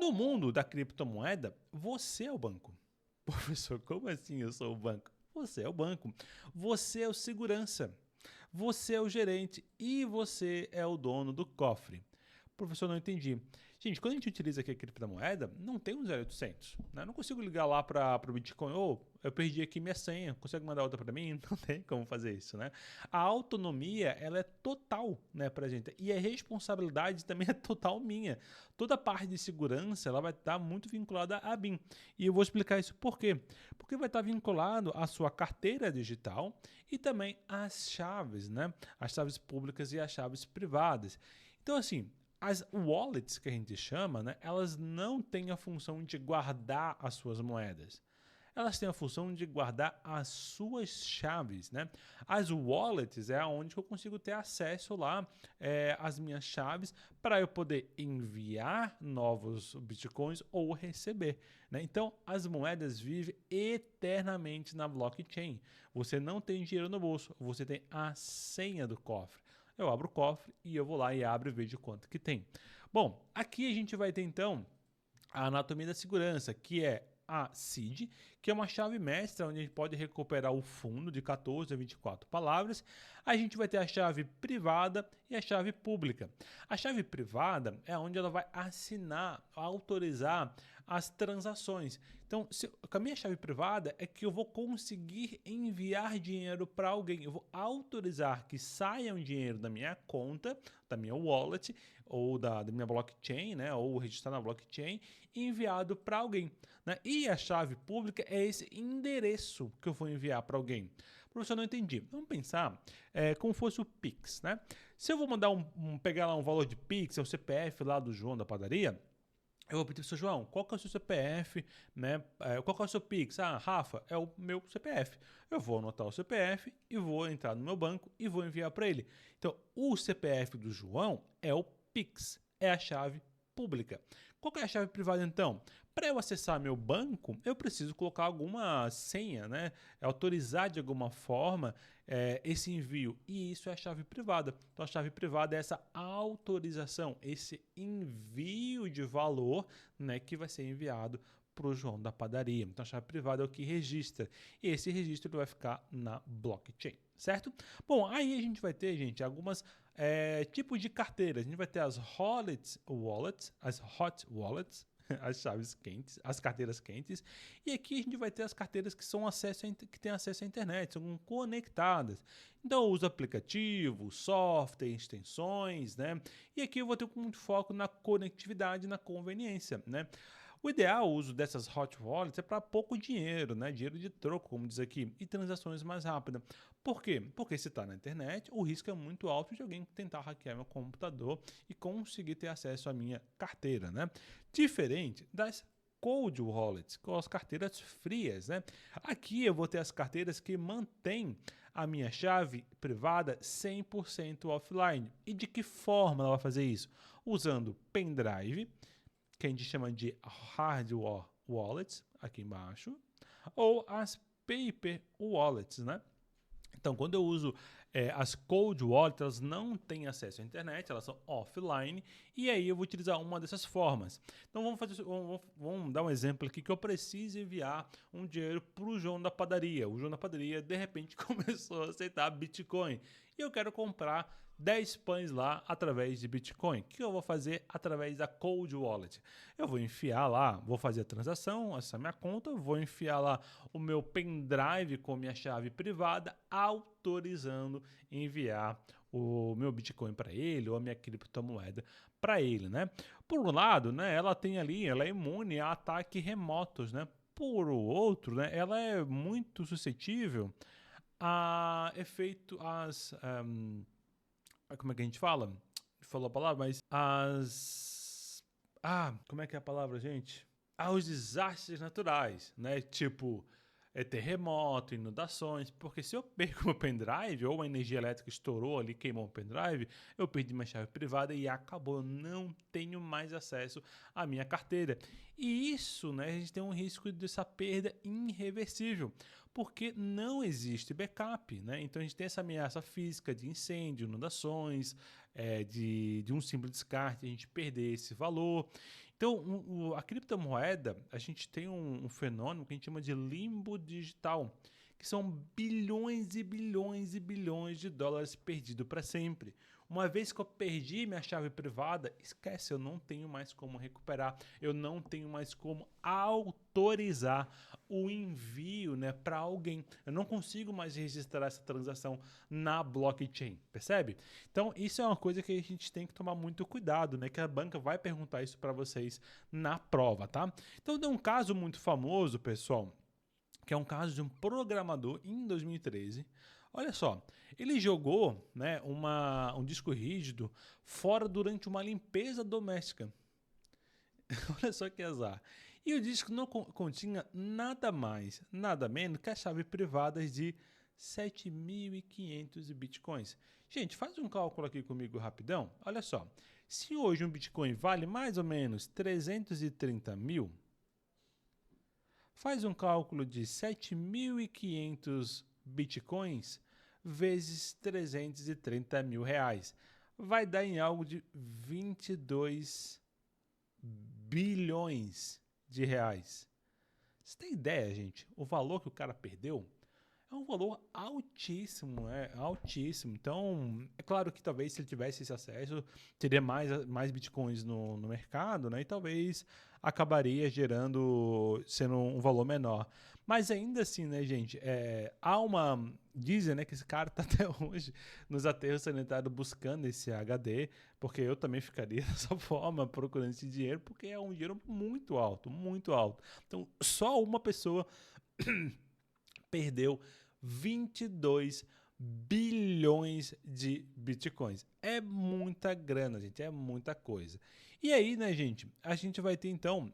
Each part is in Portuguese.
No mundo da criptomoeda, você é o banco. Professor, como assim eu sou o banco? Você é o banco. Você é o segurança. Você é o gerente e você é o dono do cofre. Professor, não entendi. Gente, quando a gente utiliza aqui a criptomoeda, não tem um 0800, né? Eu não consigo ligar lá para o Bitcoin, eu perdi aqui minha senha, consegue mandar outra para mim? Não tem como fazer isso, né? A autonomia, ela é total, né, pra gente. E a responsabilidade também é total minha. Toda a parte de segurança, ela vai estar muito vinculada a mim. E eu vou explicar isso por quê. Porque vai estar vinculado à sua carteira digital e também às chaves, né? As chaves públicas e as chaves privadas. Então, assim, as wallets que a gente chama, né, elas não têm a função de guardar as suas moedas. Elas têm a função de guardar as suas chaves, né? As wallets é onde eu consigo ter acesso lá às minhas chaves para eu poder enviar novos bitcoins ou receber, né? Então, as moedas vivem eternamente na blockchain. Você não tem dinheiro no bolso, você tem a senha do cofre. Eu abro o cofre e eu vou lá e abro e vejo quanto que tem. Bom, aqui a gente vai ter então a anatomia da segurança, que é a seed, que é uma chave mestra onde a gente pode recuperar o fundo de 14 a 24 palavras. A gente vai ter a chave privada e a chave pública. A chave privada é onde ela vai assinar, autorizar as transações. Então, com a minha chave privada é que eu vou conseguir enviar dinheiro para alguém. Eu vou autorizar que saia um dinheiro da minha conta, da minha wallet, ou da minha blockchain, né, ou registrar na blockchain, enviado para alguém, né? E a chave pública é esse endereço que eu vou enviar para alguém. Professor, não entendi. Vamos pensar como fosse o Pix, né? Se eu vou mandar pegar lá um valor de Pix, é o CPF lá do João da padaria, eu vou pedir para o seu João, qual que é o seu CPF, né? Qual que é o seu Pix? Ah, Rafa, é o meu CPF. Eu vou anotar o CPF e vou entrar no meu banco e vou enviar para ele. Então, o CPF do João é o Pix, é a chave pública. Qual que é a chave privada então? Para eu acessar meu banco, eu preciso colocar alguma senha, né? Autorizar de alguma forma esse envio. E isso é a chave privada. Então a chave privada é essa autorização, esse envio de valor, né, que vai ser enviado para o João da padaria. Então a chave privada é o que registra. E esse registro vai ficar na blockchain, certo? Bom, aí a gente vai ter, gente, algumas tipos de carteiras. A gente vai ter as wallets, as hot wallets, as chaves quentes, as carteiras quentes. E aqui a gente vai ter as carteiras que são que têm acesso à internet, são conectadas. Então eu uso aplicativos, software, extensões, né? E aqui eu vou ter muito foco na conectividade, na conveniência, né? O ideal, o uso dessas hot wallets é para pouco dinheiro, né? Dinheiro de troco, como diz aqui, e transações mais rápidas. Por quê? Porque se está na internet, o risco é muito alto de alguém tentar hackear meu computador e conseguir ter acesso à minha carteira, né? Diferente das cold wallets, com as carteiras frias, né? Aqui eu vou ter as carteiras que mantêm a minha chave privada 100% offline. E de que forma ela vai fazer isso? Usando pendrive, que a gente chama de hardware wallets, aqui embaixo, ou as paper wallets, né? Então, quando eu uso as cold wallets, elas não têm acesso à internet, elas são offline, e aí eu vou utilizar uma dessas formas. Então, vamos dar um exemplo aqui que eu preciso enviar um dinheiro para o João da padaria. O João da padaria, de repente, começou a aceitar Bitcoin. E eu quero comprar 10 pães lá através de Bitcoin. O que eu vou fazer através da Cold Wallet? Eu vou enfiar lá, vou fazer a transação, essa é a minha conta, vou enfiar lá o meu pendrive com minha chave privada, autorizando enviar o meu Bitcoin para ele ou a minha criptomoeda para ele, né? Por um lado, né, ela tem ali, ela é imune a ataques remotos, né? Por outro, né, ela é muito suscetível a efeito, como é que a gente fala? Falou a palavra, mas como é que é a palavra, gente? Aos desastres naturais, né? Tipo, terremoto, inundações, porque se eu perco meu pendrive ou a energia elétrica estourou ali, queimou o pendrive, eu perdi minha chave privada e acabou, eu não tenho mais acesso à minha carteira. E isso, né, a gente tem um risco dessa perda irreversível, porque não existe backup, né? Então a gente tem essa ameaça física de incêndio, inundações, de um simples descarte, a gente perder esse valor. Então, a criptomoeda, a gente tem um fenômeno que a gente chama de limbo digital, que são bilhões e bilhões e bilhões de dólares perdidos para sempre. Uma vez que eu perdi minha chave privada, esquece, eu não tenho mais como recuperar, eu não tenho mais como autorizar o envio, né, para alguém. Eu não consigo mais registrar essa transação na blockchain, percebe? Então, isso é uma coisa que a gente tem que tomar muito cuidado, né, que a banca vai perguntar isso para vocês na prova, tá? Então, tem um caso muito famoso, pessoal, que é um caso de um programador em 2013. Olha só, ele jogou, né, um disco rígido fora durante uma limpeza doméstica. Olha só que azar. E o disco não continha nada mais, nada menos que a chave privada de 7.500 bitcoins. Gente, faz um cálculo aqui comigo rapidão. Olha só, se hoje um bitcoin vale mais ou menos 330 mil, faz um cálculo de 7.500 bitcoins vezes 330 mil reais. Vai dar em algo de 22 bilhões de reais. Você tem ideia, gente? O valor que o cara perdeu é um valor altíssimo, altíssimo. Então, é claro que talvez se ele tivesse esse acesso, teria mais bitcoins no mercado, né? E talvez acabaria sendo um valor menor. Mas ainda assim, né, gente, dizem, né, que esse cara tá até hoje nos aterros sanitários buscando esse HD, porque eu também ficaria dessa forma, procurando esse dinheiro, porque é um dinheiro muito alto, muito alto. Então, só uma pessoa perdeu 22 bilhões de bitcoins. É muita grana, gente, é muita coisa. E aí, né, gente, a gente vai ter então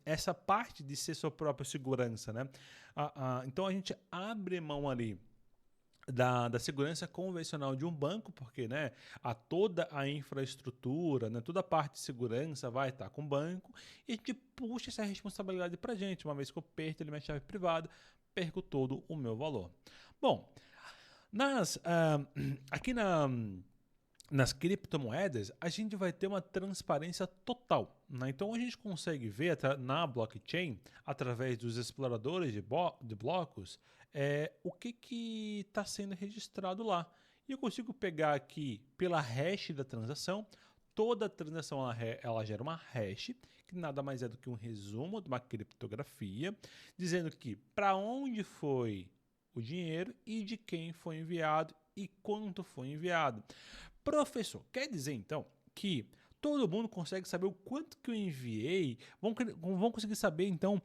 essa parte de ser sua própria segurança, né? Então a gente abre mão ali da segurança convencional de um banco, porque, né, toda a infraestrutura, né, toda a parte de segurança vai estar com o banco, e a gente puxa essa responsabilidade para a gente. Uma vez que eu perco minha chave privada, perco todo o meu valor. Bom, aqui nas criptomoedas, a gente vai ter uma transparência total, né? Então a gente consegue ver na blockchain, através dos exploradores de blocos, o que está sendo registrado lá. E eu consigo pegar aqui pela hash da transação. Toda transação ela gera uma hash, que nada mais é do que um resumo de uma criptografia, dizendo que para onde foi o dinheiro e de quem foi enviado e quanto foi enviado. Professor, quer dizer então que todo mundo consegue saber o quanto que eu enviei, vão conseguir saber então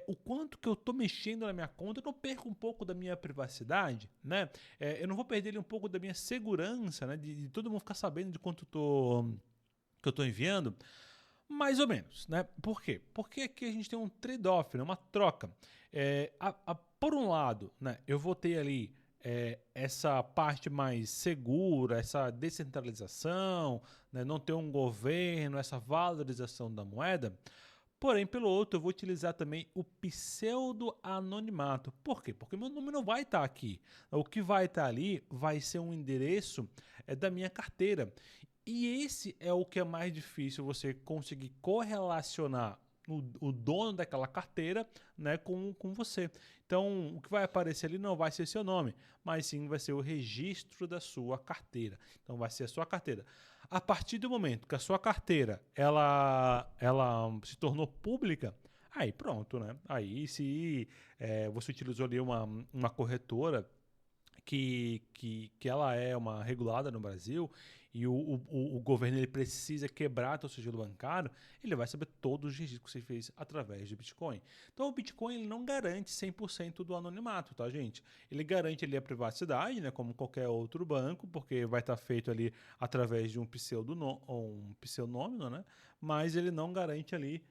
o quanto que eu estou mexendo na minha conta, eu não perco um pouco da minha privacidade, né? Eu não vou perder um pouco da minha segurança, né? De todo mundo ficar sabendo de quanto que eu estou enviando. Mais ou menos, né? Por quê? Porque aqui a gente tem um trade-off, né? Uma troca. Por um lado, né, eu vou ter ali essa parte mais segura, essa descentralização, né, não ter um governo, essa valorização da moeda. Porém, pelo outro, eu vou utilizar também o pseudo-anonimato. Por quê? Porque meu nome não vai estar aqui. O que vai estar ali vai ser um endereço da minha carteira. E esse é o que é mais difícil você conseguir correlacionar o dono daquela carteira, né, com você. Então, o que vai aparecer ali não vai ser seu nome, mas sim vai ser o registro da sua carteira. Então, vai ser a sua carteira. A partir do momento que a sua carteira ela se tornou pública, aí pronto, né? Aí se você utilizou ali uma corretora que ela é uma regulada no Brasil e o governo ele precisa quebrar o sigilo bancário, ele vai saber todos os registros que você fez através de Bitcoin. Então o Bitcoin ele não garante 100% do anonimato, tá, gente? Ele garante ali a privacidade, né, como qualquer outro banco, porque vai estar feito ali através de um pseudônimo, né? Mas ele não garante ali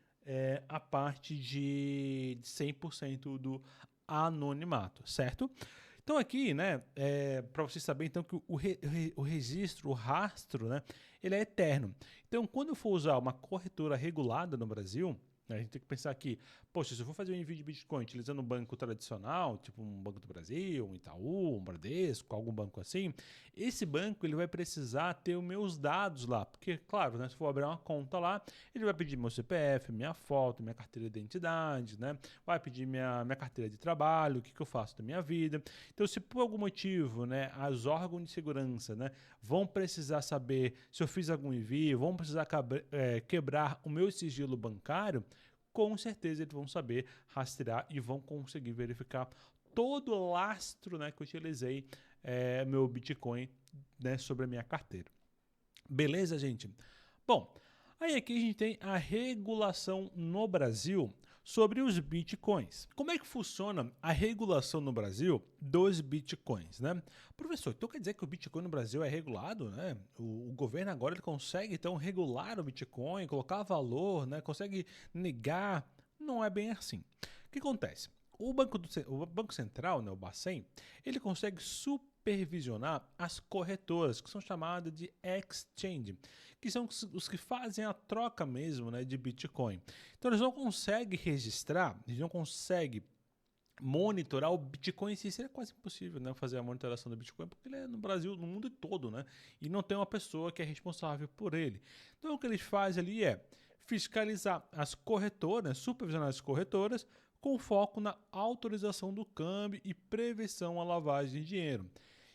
a parte de 100% do anonimato, certo? Então aqui, né, para você saber então que o registro, o rastro, né, ele é eterno. Então quando eu for usar uma corretora regulada no Brasil, A gente tem que pensar aqui, poxa, se eu for fazer um envio de Bitcoin utilizando um banco tradicional, tipo um Banco do Brasil, um Itaú, um Bradesco, algum banco assim, esse banco ele vai precisar ter os meus dados lá, porque, claro, né, se for abrir uma conta lá, ele vai pedir meu CPF, minha foto, minha carteira de identidade, né, vai pedir minha carteira de trabalho, o que eu faço da minha vida. Então, se por algum motivo, né, os órgãos de segurança, né, vão precisar saber se eu fiz algum envio, vão precisar quebrar o meu sigilo bancário, com certeza eles vão saber rastrear e vão conseguir verificar todo o lastro, né, que eu utilizei meu Bitcoin, né, sobre a minha carteira. Beleza, gente? Bom, aí aqui a gente tem a regulação no Brasil sobre os bitcoins. Como é que funciona a regulação no Brasil dos bitcoins, né? Professor, então quer dizer que o Bitcoin no Brasil é regulado, né? O governo agora ele consegue então regular o Bitcoin, colocar valor, né? Consegue negar? Não é bem assim. O que acontece? O Banco Central, né, o Bacen, ele consegue supervisionar as corretoras, que são chamadas de exchange, que são os que fazem a troca mesmo, né, de Bitcoin. Então eles não conseguem registrar, eles não conseguem monitorar o Bitcoin em si. Seria quase impossível, né, fazer a monitoração do Bitcoin, porque ele é no Brasil, no mundo todo, né, e não tem uma pessoa que é responsável por ele. Então o que eles fazem ali é fiscalizar as corretoras, supervisionar as corretoras, com foco na autorização do câmbio e prevenção à lavagem de dinheiro.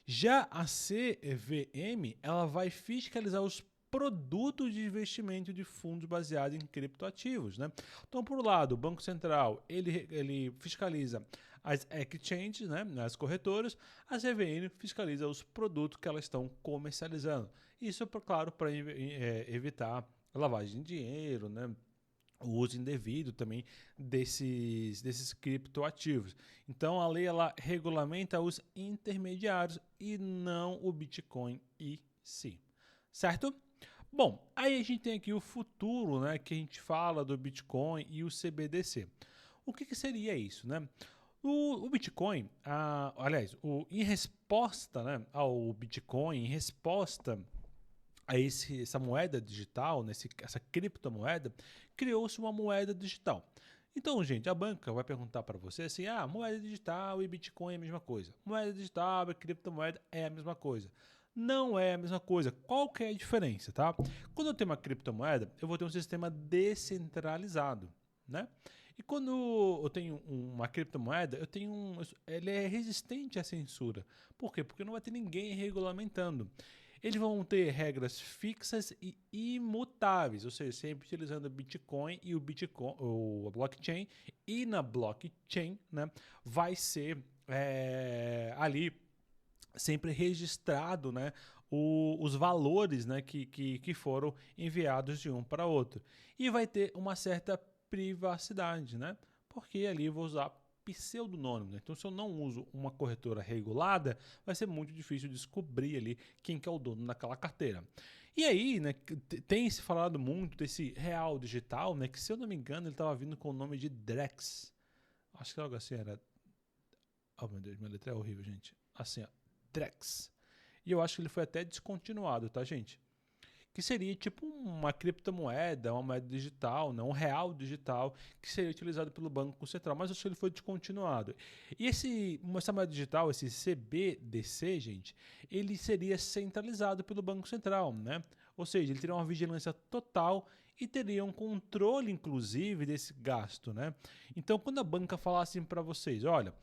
Já a CVM, ela vai fiscalizar os produtos de investimento de fundos baseados em criptoativos, né? Então, por um lado, o Banco Central ele fiscaliza as exchanges, né, as corretoras, a CVM fiscaliza os produtos que elas estão comercializando. Isso, claro, para evitar lavagem de dinheiro, né? O uso indevido também desses criptoativos. Então a lei ela regulamenta os intermediários e não o Bitcoin em si, certo? Bom, aí a gente tem aqui o futuro, né, que a gente fala do Bitcoin e o CBDC. O que seria isso, né? O Bitcoin, aliás, em resposta, né, ao Bitcoin, em resposta a essa moeda digital, essa criptomoeda, criou-se uma moeda digital. Então, gente, a banca vai perguntar para você assim, moeda digital e Bitcoin é a mesma coisa. Moeda digital e criptomoeda é a mesma coisa. Não é a mesma coisa. Qual que é a diferença, tá? Quando eu tenho uma criptomoeda, eu vou ter um sistema descentralizado, né? E quando eu tenho uma criptomoeda, ele é resistente à censura. Por quê? Porque não vai ter ninguém regulamentando. Eles vão ter regras fixas e imutáveis, ou seja, sempre utilizando o Bitcoin e o blockchain. E na blockchain, né, vai ser ali sempre registrado, né, os valores, né, que foram enviados de um para outro. E vai ter uma certa privacidade, né, porque ali eu vou usar pseudonônimo, né? Então, se eu não uso uma corretora regulada, vai ser muito difícil descobrir ali quem que é o dono daquela carteira. E aí, né, tem se falado muito desse real digital, né, que se eu não me engano ele estava vindo com o nome de Drex. Acho que algo assim era... Oh, meu Deus, minha letra é horrível, gente. Assim, ó, Drex. E eu acho que ele foi até descontinuado, tá, gente? Que seria tipo uma criptomoeda, uma moeda digital, né? Um real digital, que seria utilizado pelo Banco Central, mas acho que ele foi descontinuado. E essa moeda digital, esse CBDC, gente, ele seria centralizado pelo Banco Central, né? Ou seja, ele teria uma vigilância total e teria um controle, inclusive, desse gasto, né? Então, quando a banca falasse para vocês, olha,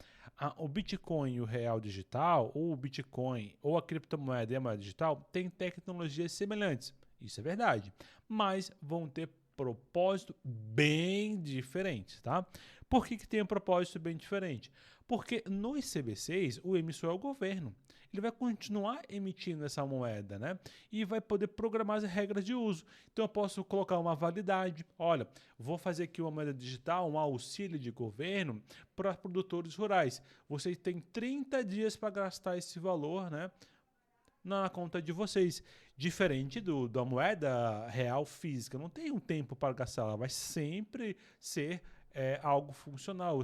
o Bitcoin e o real digital, ou o Bitcoin ou a criptomoeda e a moeda digital, têm tecnologias semelhantes. Isso é verdade, mas vão ter propósito bem diferentes, tá? Por que tem um propósito bem diferente? Porque nos CBCs, o emissor é o governo. Ele vai continuar emitindo essa moeda, né? E vai poder programar as regras de uso. Então eu posso colocar uma validade. Olha, vou fazer aqui uma moeda digital, um auxílio de governo para produtores rurais. Vocês têm 30 dias para gastar esse valor, né, na conta de vocês. Diferente da moeda real física. Não tem um tempo para gastar, ela vai sempre ser algo funcional.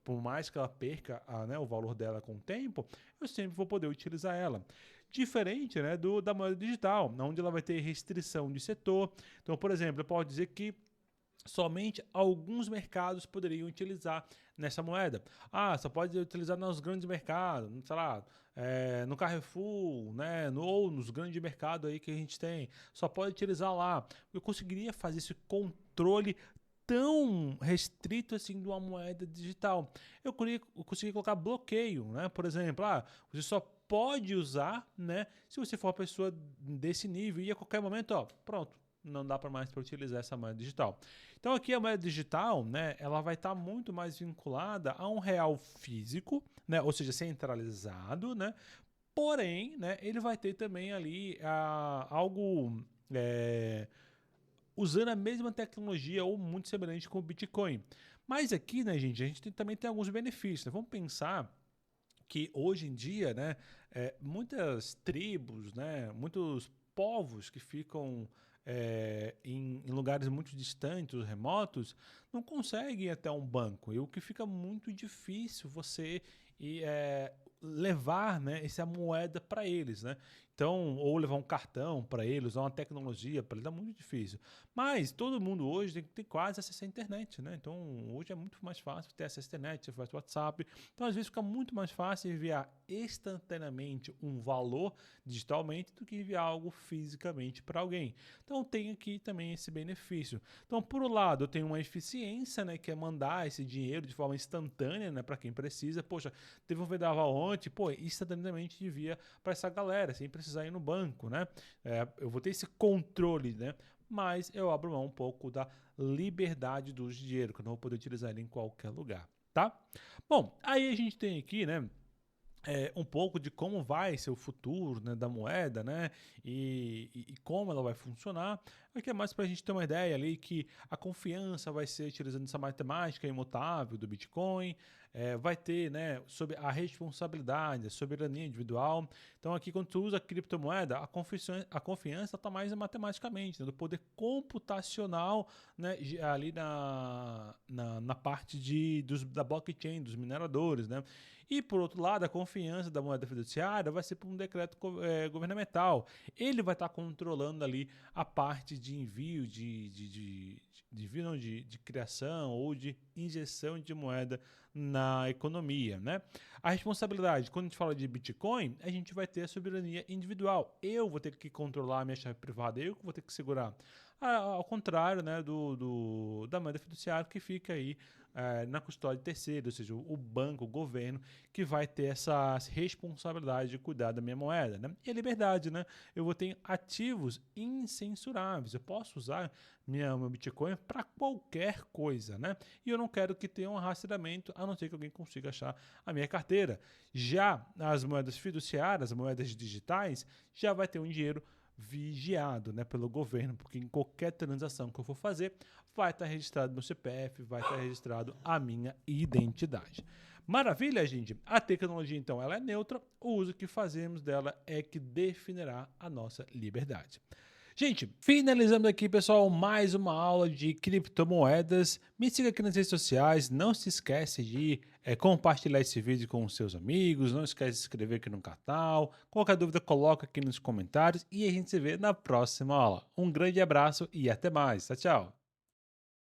Por mais que ela perca né, o valor dela com o tempo, eu sempre vou poder utilizar ela. Diferente, né, da moeda digital, onde ela vai ter restrição de setor. Então, por exemplo, eu posso dizer que somente alguns mercados poderiam utilizar nessa moeda. Ah, só pode utilizar nos grandes mercados, sei lá, no Carrefour, né, ou nos grandes mercados aí que a gente tem. Só pode utilizar lá. Eu conseguiria fazer esse controle tão restrito assim de uma moeda digital. Eu consegui colocar bloqueio, né? Por exemplo, você só pode usar, né, se você for uma pessoa desse nível e a qualquer momento, ó, pronto, não dá para mais para utilizar essa moeda digital. Então aqui a moeda digital, né, ela vai estar muito mais vinculada a um real físico, né, ou seja, centralizado, né. Porém, né, ele vai ter também ali algo usando a mesma tecnologia ou muito semelhante com o Bitcoin. Mas aqui, né, gente, a gente também tem alguns benefícios. Né? Vamos pensar que hoje em dia, né, muitas tribos, né, muitos povos que ficam em lugares muito distantes, remotos, não conseguem ir até um banco. E o que fica muito difícil você ir, levar, né, essa moeda para eles, né? Então, ou levar um cartão para eles, usar uma tecnologia para eles, é muito difícil. Mas todo mundo hoje tem quase acesso à internet, né? Então, hoje é muito mais fácil ter acesso à internet, você faz WhatsApp. Então, às vezes, fica muito mais fácil enviar instantaneamente um valor digitalmente do que enviar algo fisicamente para alguém. Então, tem aqui também esse benefício. Então, por um lado, eu tenho uma eficiência, né, que é mandar esse dinheiro de forma instantânea, né, para quem precisa. Poxa, teve um vendaval ontem, pô, instantaneamente envia para essa galera, sem precisar ir no banco, né? Eu vou ter esse controle, né? Mas eu abro mão um pouco da liberdade do dinheiro, que eu não vou poder utilizar ele em qualquer lugar, tá? Bom, aí a gente tem aqui, né? Um pouco de como vai ser o futuro, né, da moeda, né, e como ela vai funcionar. Aqui é mais para a gente ter uma ideia ali que a confiança vai ser utilizando essa matemática imutável do Bitcoin, vai ter, né, sobre a responsabilidade, a soberania individual. Então aqui quando tu usa a criptomoeda, a confiança está mais matematicamente, né, do poder computacional, né, ali na parte da blockchain, dos mineradores, né. E, por outro lado, a confiança da moeda fiduciária vai ser por um decreto governamental. Ele vai estar controlando ali a parte de envio, de criação ou de injeção de moeda na economia, né? A responsabilidade, quando a gente fala de Bitcoin, a gente vai ter a soberania individual. Eu vou ter que controlar a minha chave privada, eu que vou ter que segurar. Ao contrário, né, da moeda fiduciária que fica aí na custódia de terceiro, ou seja, o banco, o governo, que vai ter essa responsabilidade de cuidar da minha moeda, né? E a liberdade, né? Eu vou ter ativos incensuráveis. Eu posso usar meu Bitcoin para qualquer coisa, né? E eu não quero que tenha um rastreamento, a não ser que alguém consiga achar a minha carteira. Já as moedas fiduciárias, as moedas digitais, já vai ter um dinheiro vigiado, né, pelo governo, porque em qualquer transação que eu for fazer, vai estar registrado meu CPF, vai estar registrado a minha identidade. Maravilha, gente? A tecnologia, então, ela é neutra, o uso que fazemos dela é que definirá a nossa liberdade. Gente, finalizando aqui, pessoal, mais uma aula de criptomoedas. Me siga aqui nas redes sociais, não se esquece de compartilhar esse vídeo com os seus amigos, não esquece de se inscrever aqui no canal. Qualquer dúvida, coloca aqui nos comentários e a gente se vê na próxima aula. Um grande abraço e até mais. Tchau, tchau.